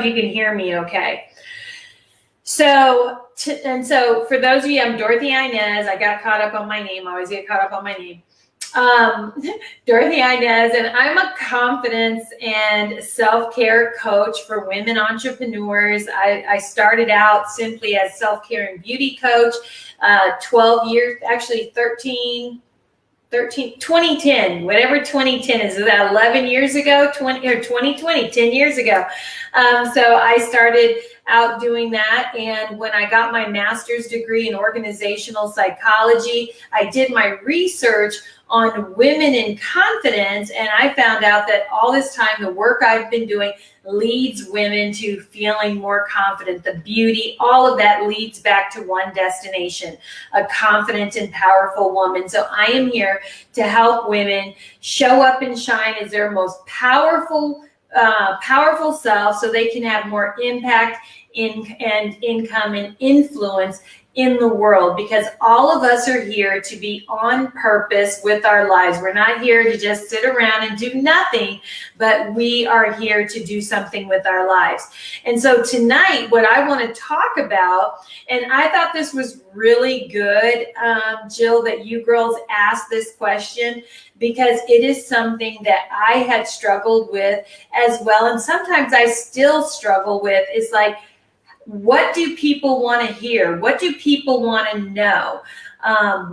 you can hear me okay. So for those of you, I'm Dorothy-Inez. I got caught up on my name. I always get caught up on my name. Dorothy-Inez, and I'm a confidence and self-care coach for women entrepreneurs. I started out simply as self-care and beauty coach, 12 years, actually 2010, whatever 2010 is that 11 years ago, 2020, 10 years ago. So I started out doing that. And when I got my master's degree in organizational psychology, I did my research on women in confidence. And I found out that all this time, the work I've been doing leads women to feeling more confident. The beauty, all of that leads back to one destination, a confident and powerful woman. So I am here to help women show up and shine as their most powerful self, so they can have more impact and income and influence in the world, because all of us are here to be on purpose with our lives. We're not here to just sit around and do nothing, but we are here to do something with our lives. And so tonight, what I want to talk about, and I thought this was really good, Jill, that you girls asked this question, because it is something that I had struggled with as well. And sometimes I still struggle with, is like, what do people want to hear? What do people want to know?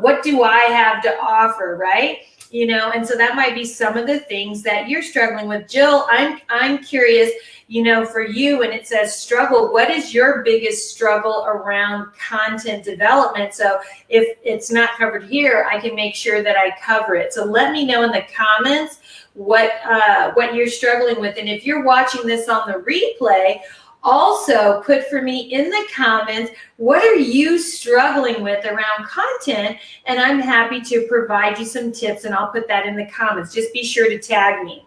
What do I have to offer, right? You know, and so that might be some of the things that you're struggling with. Jill, I'm curious, you know, for you, when it says struggle, what is your biggest struggle around content development? So if it's not covered here, I can make sure that I cover it. So let me know in the comments what you're struggling with. And if you're watching this on the replay, also put for me in the comments, what are you struggling with around content? And I'm happy to provide you some tips, and I'll put that in the comments. Just be sure to tag me.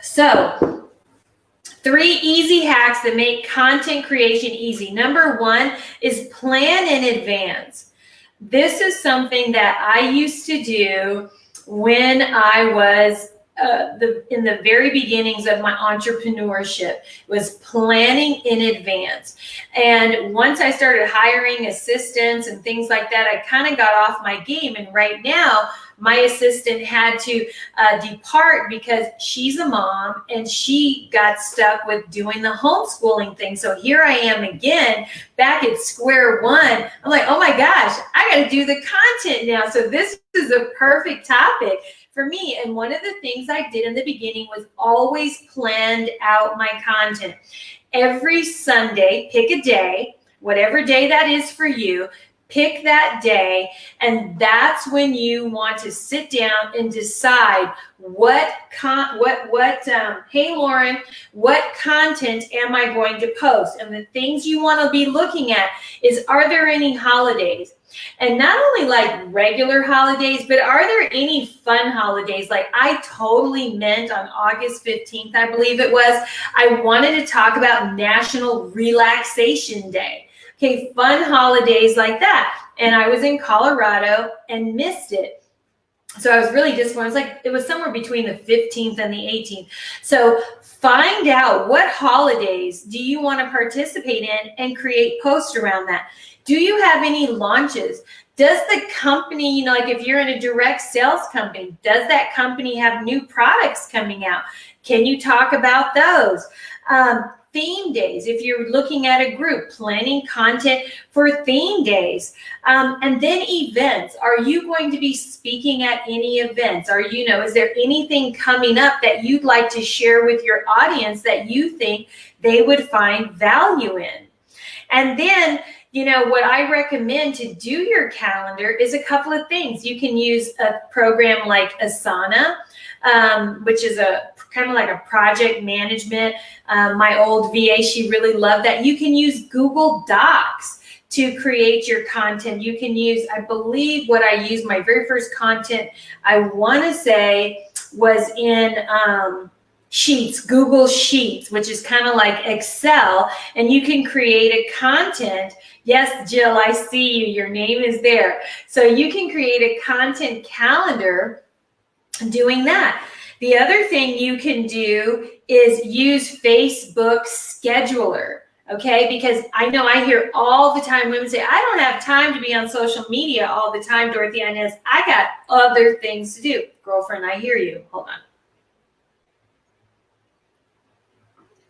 So 3 easy hacks that make content creation easy. Number 1 is plan in advance. This is something that I used to do when I was in the very beginnings of my entrepreneurship, was planning in advance. And once I started hiring assistants and things like that, I kind of got off my game. And right now, my assistant had to depart because she's a mom and she got stuck with doing the homeschooling thing. So here I am again, back at square one. I'm like, oh my gosh, I got to do the content now. So this is a perfect topic for me. And one of the things I did in the beginning was always planned out my content. Every Sunday, pick a day, whatever day that is for you, pick that day, and that's when you want to sit down and decide hey Lauren, what content am I going to post? And the things you want to be looking at is, are there any holidays? And not only like regular holidays, but are there any fun holidays? Like I totally meant on August 15th, I believe it was, I wanted to talk about National Relaxation Day. Okay, fun holidays like that. And I was in Colorado and missed it. So I was really disappointed. It was somewhere between the 15th and the 18th. So find out, what holidays do you want to participate in and create posts around that. Do you have any launches? Does the company, you know, like if you're in a direct sales company, does that company have new products coming out? Can you talk about those? Theme days, if you're looking at a group, planning content for theme days. And then events. Are you going to be speaking at any events? Is there anything coming up that you'd like to share with your audience that you think they would find value in? And then, you know, what I recommend to do your calendar is a couple of things. You can use a program like Asana, which is a kind of like a project management. My old VA, she really loved that. You can use Google Docs to create your content. You can use, I believe what I used, my very first content, I want to say was in Sheets, Google Sheets, which is kind of like Excel, and you can create a content. Yes, Jill, I see you. Your name is there. So you can create a content calendar doing that. The other thing you can do is use Facebook Scheduler. Okay, because I know I hear all the time women say, I don't have time to be on social media all the time, Dorothy-Inez. I got other things to do. Girlfriend, I hear you. Hold on.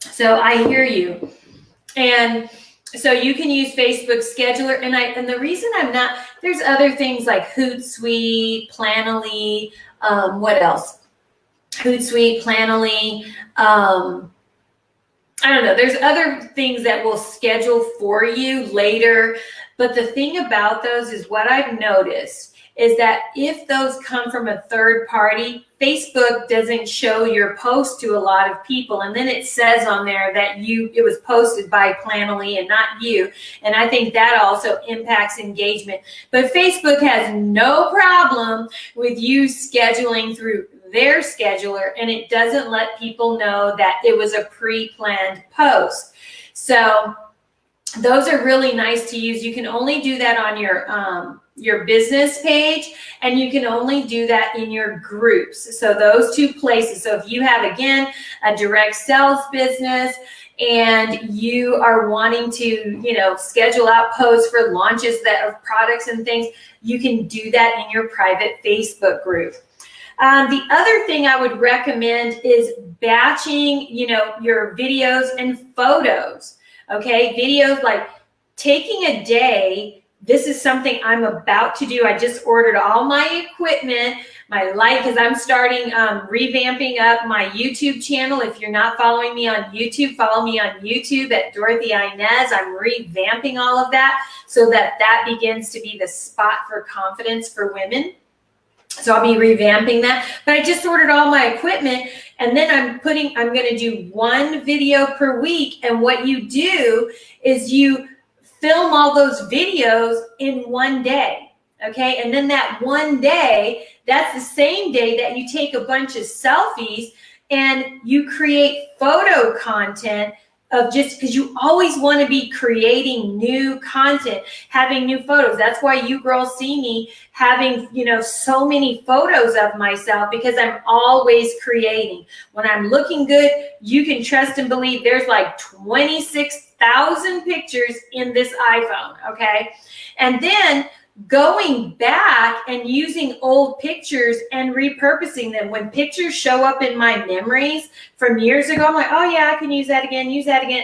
So I hear you. And so you can use Facebook Scheduler. And the reason I'm not, there's other things like Hootsuite, Planoly, what else? Hootsuite, Planoly, I don't know. There's other things that will schedule for you later. But the thing about those is what I've noticed is that if those come from a third party, Facebook doesn't show your post to a lot of people. And then it says on there that it was posted by Planoly and not you. And I think that also impacts engagement. But Facebook has no problem with you scheduling through their scheduler, and it doesn't let people know that it was a pre-planned post. So those are really nice to use. You can only do that on your business page, and you can only do that in your groups. So those two places. So if you have, again, a direct sales business and you are wanting to, schedule out posts for launches of products and things, you can do that in your private Facebook group. The other thing I would recommend is batching, your videos and photos. Okay, videos, like taking a day. This is something I'm about to do. I just ordered all my equipment, my light, because I'm starting revamping up my YouTube channel. If you're not following me on YouTube, follow me on YouTube at Dorothy-Inez. I'm revamping all of that so that begins to be the spot for confidence for women. So I'll be revamping that. But I just ordered all my equipment, and then I'm going to do one video per week. And what you do is you film all those videos in one day. Okay. And then that one day, that's the same day that you take a bunch of selfies and you create photo content of, just because you always want to be creating new content, having new photos. That's why you girls see me having, so many photos of myself, because I'm always creating. When I'm looking good, you can trust and believe there's like 26,000 pictures in this iPhone, okay? And then going back and using old pictures and repurposing them. When pictures show up in my memories from years ago, I'm like, oh yeah, I can use that again.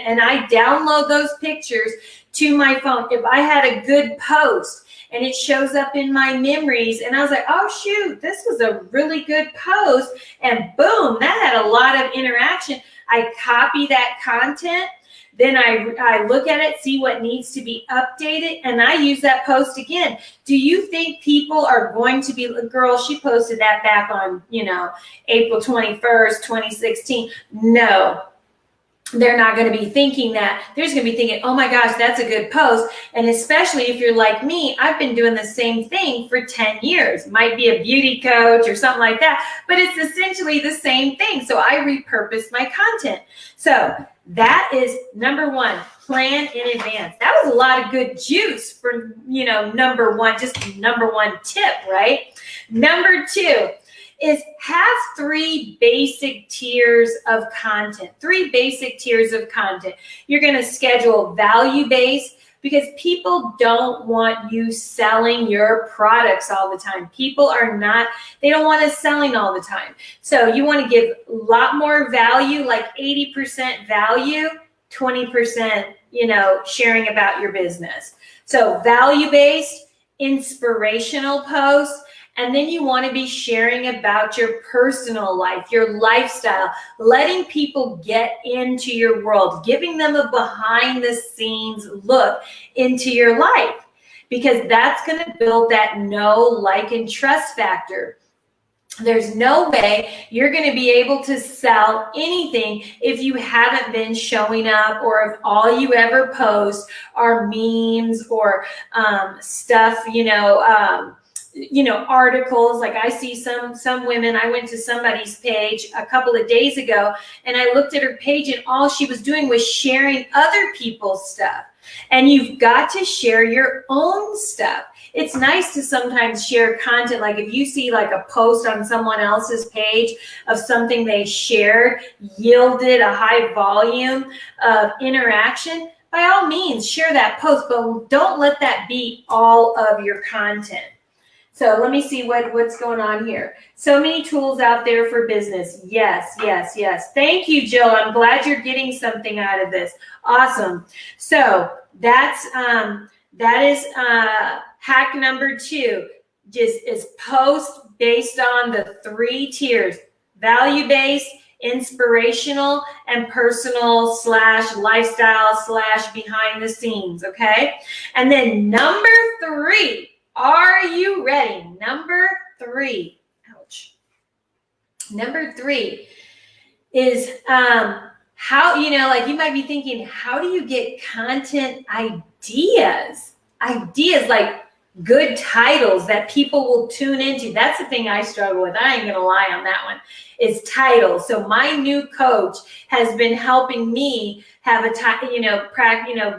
And I download those pictures to my phone. If I had a good post and it shows up in my memories and I was like, oh shoot, this was a really good post, and boom, that had a lot of interaction. I copy that content. Then I look at it, see what needs to be updated, and I use that post again. Do you think people are going to be, girl, she posted that back on, April 21st, 2016. No, they're not going to be thinking that. They're just going to be thinking, oh my gosh, that's a good post. And especially if you're like me, I've been doing the same thing for 10 years. Might be a beauty coach or something like that, but it's essentially the same thing. So I repurpose my content. So that is number one, plan in advance. That was a lot of good juice for, number one, just number one tip, right? Number two is have three basic tiers of content. You're going to schedule value-based, because people don't want you selling your products all the time. They don't want us selling all the time. So you want to give a lot more value, like 80% value, 20%, sharing about your business. So value-based, inspirational posts. And then you want to be sharing about your personal life, your lifestyle, letting people get into your world, giving them a behind the scenes look into your life, because that's going to build that know, like, and trust factor. There's no way you're going to be able to sell anything if you haven't been showing up, or if all you ever post are memes or stuff, articles. Like I see some women, I went to somebody's page a couple of days ago and I looked at her page and all she was doing was sharing other people's stuff. And you've got to share your own stuff. It's nice to sometimes share content. Like if you see like a post on someone else's page of something they shared, yielded a high volume of interaction, by all means, share that post, but don't let that be all of your content. So let me see what's going on here. So many tools out there for business. Yes, yes, yes. Thank you, Jill. I'm glad you're getting something out of this. Awesome. So that is hack number 2. Just is post based on the 3 tiers: value-based, inspirational, and personal / lifestyle / behind the scenes. Okay. And then number 3. Are you ready? Number 3. Ouch. Number 3 is how, like you might be thinking, how do you get content ideas? Ideas like good titles that people will tune into. That's the thing I struggle with. I ain't gonna lie on that one. Is titles. So my new coach has been helping me have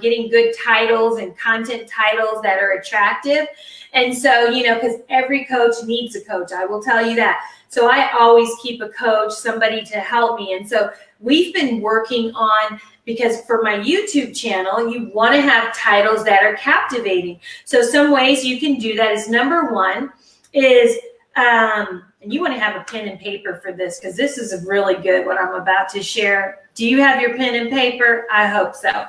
getting good titles and content titles that are attractive. And so, because every coach needs a coach, I will tell you that. So I always keep a coach, somebody to help me. And so we've been working on, because for my YouTube channel, you want to have titles that are captivating. So some ways you can do that is, number 1 is, and you want to have a pen and paper for this, because this is really good what I'm about to share. Do you have your pen and paper? I hope so.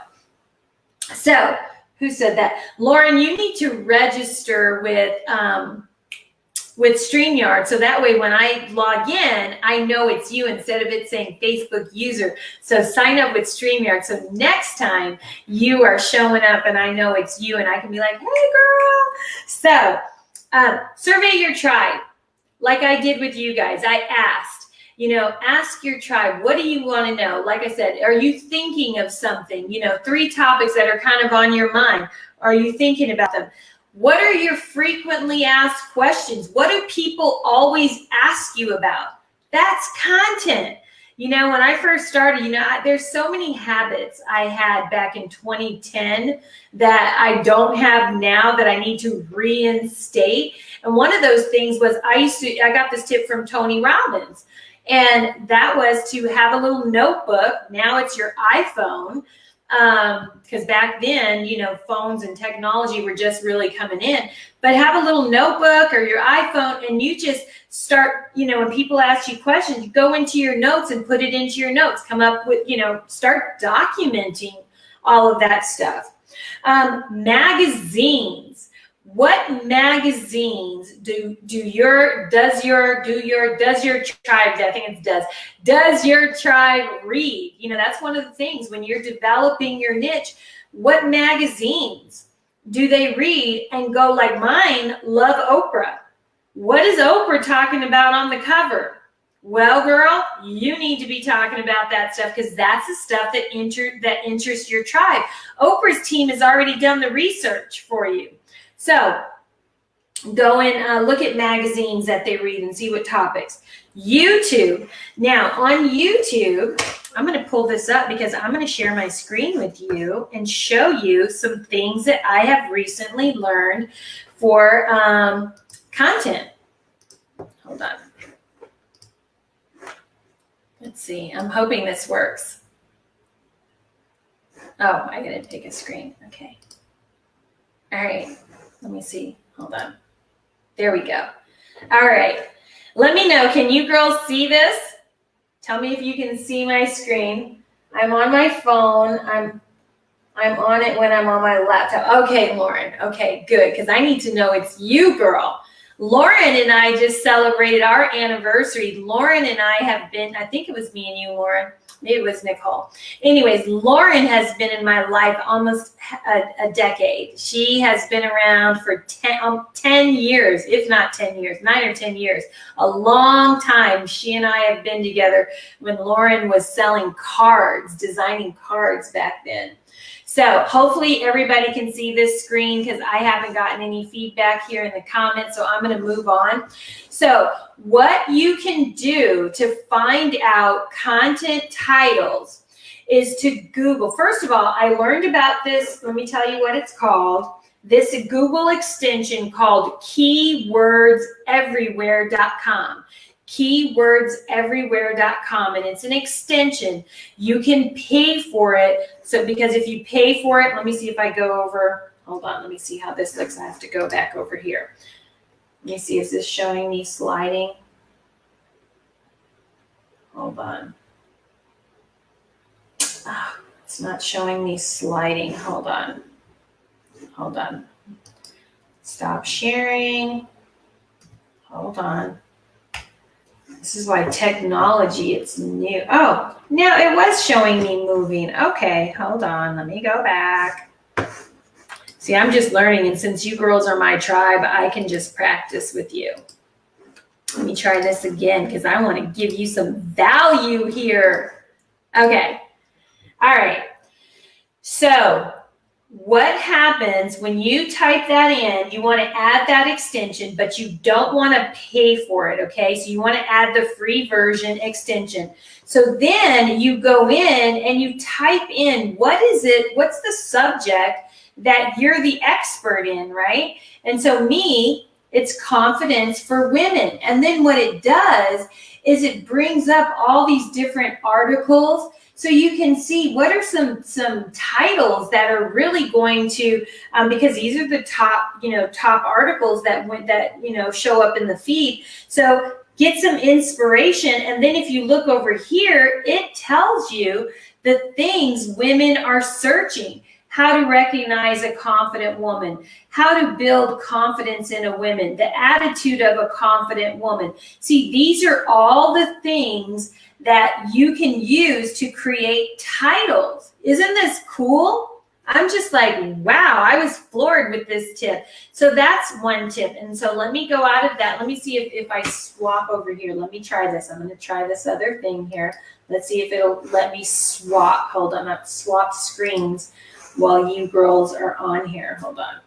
So who said that? Lauren, you need to register with StreamYard. So that way when I log in, I know it's you instead of it saying Facebook user. So sign up with StreamYard. So next time you are showing up and I know it's you and I can be like, hey girl. So survey your tribe. Like I did with you guys. I asked, ask your tribe, what do you want to know? Like I said, are you thinking of something? 3 topics that are kind of on your mind. Are you thinking about them? What are your frequently asked questions? What do people always ask you about? That's content. When I first started, there's so many habits I had back in 2010 that I don't have now that I need to reinstate. And one of those things was I got this tip from Tony Robbins. And that was to have a little notebook. Now it's your iPhone. Because back then, phones and technology were just really coming in. But have a little notebook or your iPhone, and you just start, when people ask you questions, you go into your notes and put it into your notes. Come up with, start documenting all of that stuff. Magazines. What magazines does your tribe, I think it does your tribe read? That's one of the things when you're developing your niche. What magazines do they read and go like mine? Love Oprah. What is Oprah talking about on the cover? Well, girl, you need to be talking about that stuff, because that's the stuff that interests your tribe. Oprah's team has already done the research for you. So go and look at magazines that they read and see what topics. YouTube. Now on YouTube, I'm going to pull this up because I'm going to share my screen with you and show you some things that I have recently learned for content. Hold on. Let's see. I'm hoping this works. Oh, I got to take a screen. Okay. All right. Let me see. Hold on. There we go. All right. Let me know. Can you girls see this? Tell me if you can see my screen. I'm on my phone. I'm on it when I'm on my laptop. Okay, Lauren. Okay, good. Because I need to know it's you, girl. Lauren and I just celebrated our anniversary. Lauren and I have been, I think it was me and you, Lauren. Maybe it was Nicole. Anyways, Lauren has been in my life almost a decade. She has been around for 10 years, if not 10 years, 9 or 10 years. A long time. She and I have been together when Lauren was selling cards, designing cards back then. So hopefully everybody can see this screen because I haven't gotten any feedback here in the comments, so I'm going to move on. So what you can do to find out content titles is to Google. First of all, I learned about this. Let me tell you what it's called. This Google extension called keywordseverywhere.com. keywordseverywhere.com, and it's an extension. You can pay for it. So because if you pay for it, let me see if I go over, hold on, let me see how this looks. I have to go back over here. Let me see, is this showing me sliding? Hold on. Oh, it's not showing me sliding. Hold on. Hold on. Stop sharing. Hold on. This is why technology, it's new. Oh, now it was showing me moving. Okay, hold on. Let me go back. See, I'm just learning, and since you girls are my tribe, I can just practice with you. Let me try this again because I want to give you some value here. Okay. All right. So what happens when you type that in? You want to add that extension, but you don't want to pay for it, okay? So you want to add the free version extension. So then you go in and you type in, what's the subject that you're the expert in, right? And so it's confidence for women. And then what it does is it brings up all these different articles. So you can see what are some titles that are really going to, because these are the top articles that show up in the feed. So get some inspiration. And then if you look over here, it tells you the things women are searching. How to recognize a confident woman, how to build confidence in a woman, the attitude of a confident woman. See, these are all the things that you can use to create titles. Isn't this cool? I'm just like, wow, I was floored with this tip. So that's one tip. And so let me go out of that. Let me see if I swap over here. Let me try this. I'm going to try this other thing here. Let's see if it'll let me swap. Hold on, not swap screens while you girls are on here. Hold on.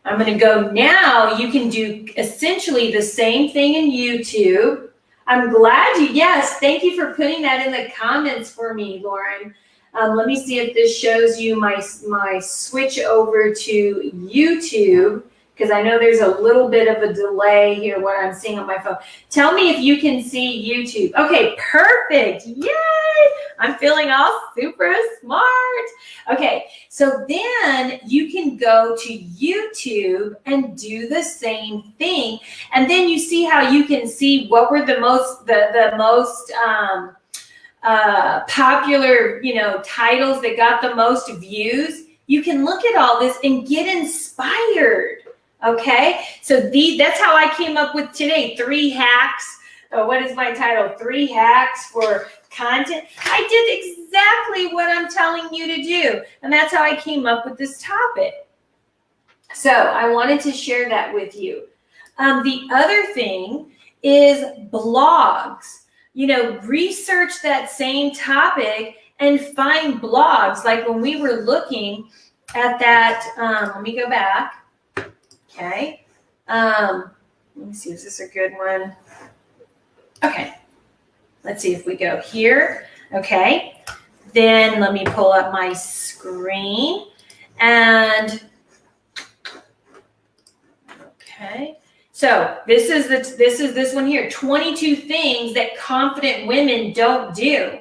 I'm going to go now. You can do essentially the same thing in YouTube. I'm glad yes, thank you for putting that in the comments for me, Lauren. Let me see if this shows you my switch over to YouTube, because I know there's a little bit of a delay here what I'm seeing on my phone. Tell me if you can see YouTube. Okay, perfect. Yay! I'm feeling all super smart. Okay, so then you can go to YouTube and do the same thing. And then you see how you can see what were the most popular, titles that got the most views. You can look at all this and get inspired. Okay, so that's how I came up with today. 3 hacks. What is my title? 3 hacks for content. I did exactly what I'm telling you to do. And that's how I came up with this topic. So I wanted to share that with you. The other thing is blogs. Research that same topic and find blogs. Like when we were looking at that, let me go back. Okay. Let me see, is this a good one? Okay. Let's see if we go here. Okay. Then let me pull up my screen and okay. So this is this one here. 22 things that confident women don't do.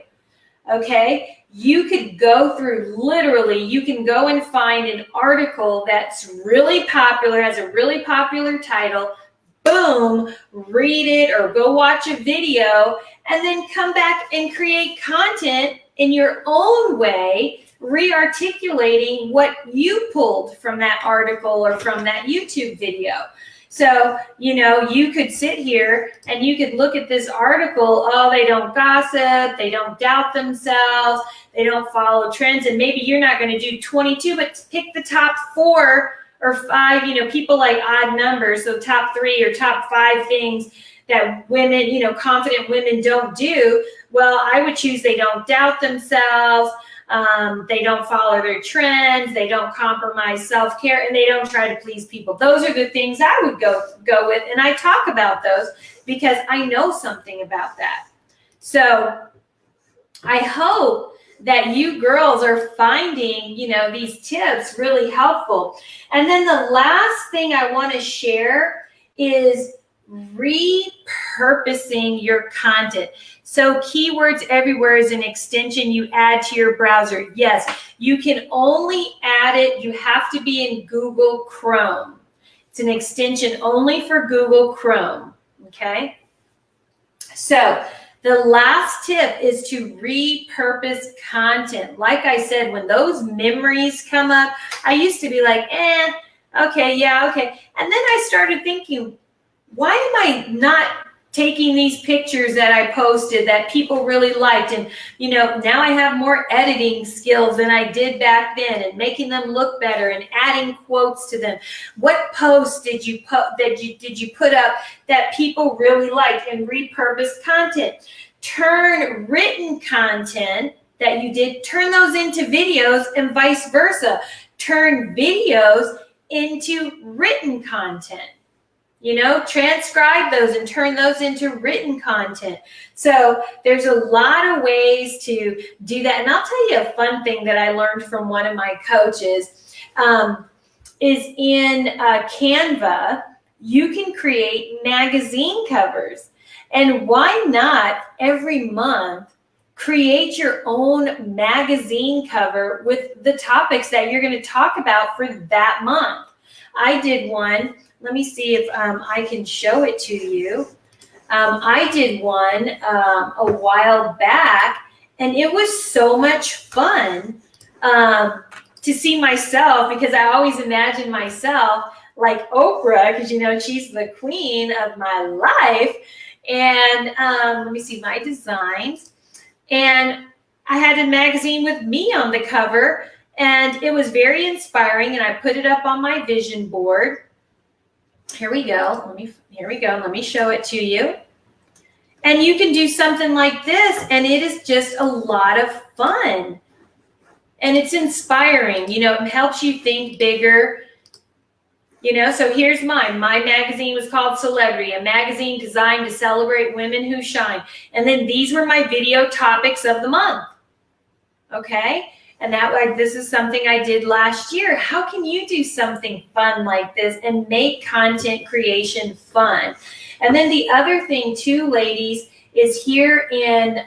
Okay. You could go through, literally, you can go and find an article that's really popular, has a really popular title, boom, read it or go watch a video, and then come back and create content in your own way, re-articulating what you pulled from that article or from that YouTube video. So, you know, you could sit here and you could look at this article, oh, they don't gossip, they don't doubt themselves, they don't follow trends, and maybe you're not going to do 22, but pick the top 4 or 5, you know, people like odd numbers, so top 3 or top 5 things that women, you know, confident women don't do. Well, I would choose they don't doubt themselves, they don't follow their trends, they don't compromise self-care, and they don't try to please people. Those are the things I would go with, and I talk about those because I know something about that. So I hope that you girls are finding, you know, these tips really helpful. And then the last thing I want to share is repurposing your content. So keywords everywhere is an extension you add to your browser. Yes, you can only add it. You have to be in Google Chrome. It's an extension only for Google Chrome. Okay. So the last tip is to repurpose content. Like I said, when those memories come up, I used to be like, okay, yeah, okay. And then I started thinking, why am I not taking these pictures that I posted that people really liked? And, you know, now I have more editing skills than I did back then, and making them look better and adding quotes to them. What post did you put up that people really liked, and repurpose content? Turn written content that you did, turn those into videos, and vice versa. Turn videos into written content. You know, transcribe those and turn those into written content. So there's a lot of ways to do that. And I'll tell you a fun thing that I learned from one of my coaches is in Canva, you can create magazine covers. And why not every month create your own magazine cover with the topics that you're going to talk about for that month? I did one. Let me see if I can show it to you. I did one a while back, and it was so much fun to see myself, because I always imagine myself like Oprah, because, you know, she's the queen of my life. And let me see my designs. And I had a magazine with me on the cover, and it was very inspiring, and I put it up on my vision board. Here we go. Let me show it to you. And you can do something like this, and it is just a lot of fun. And it's inspiring. You know, it helps you think bigger. You know, so here's mine. My magazine was called Celebrity, a magazine designed to celebrate women who shine. And then these were my video topics of the month. Okay? And that, like, this is something I did last year. How can you do something fun like this and make content creation fun? And then the other thing too, ladies, is here in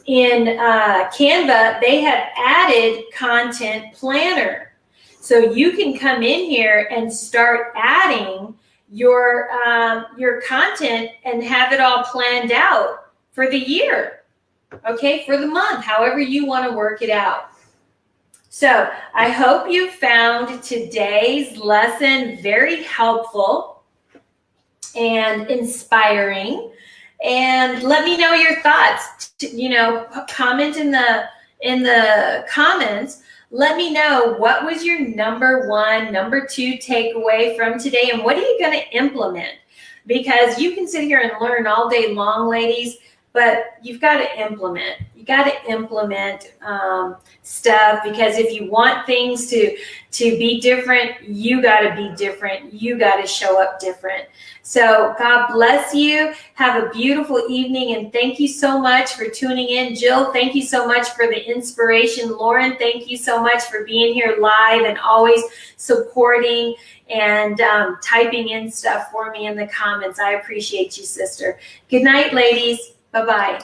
Canva, they have added content planner. So you can come in here and start adding your content and have it all planned out for the year. Okay, for the month, however you want to work it out. So I hope you found today's lesson very helpful and inspiring. And let me know your thoughts. You know, comment in the comments. Let me know, what was your number 1, number 2 takeaway from today, and what are you going to implement? Because you can sit here and learn all day long, ladies, but you've got to implement. You got to implement stuff, because if you want things to be different, you got to be different. You got to show up different. So God bless you. Have a beautiful evening, and thank you so much for tuning in. Jill, thank you so much for the inspiration. Lauren, thank you so much for being here live and always supporting and typing in stuff for me in the comments. I appreciate you, sister. Good night, ladies. Bye-bye.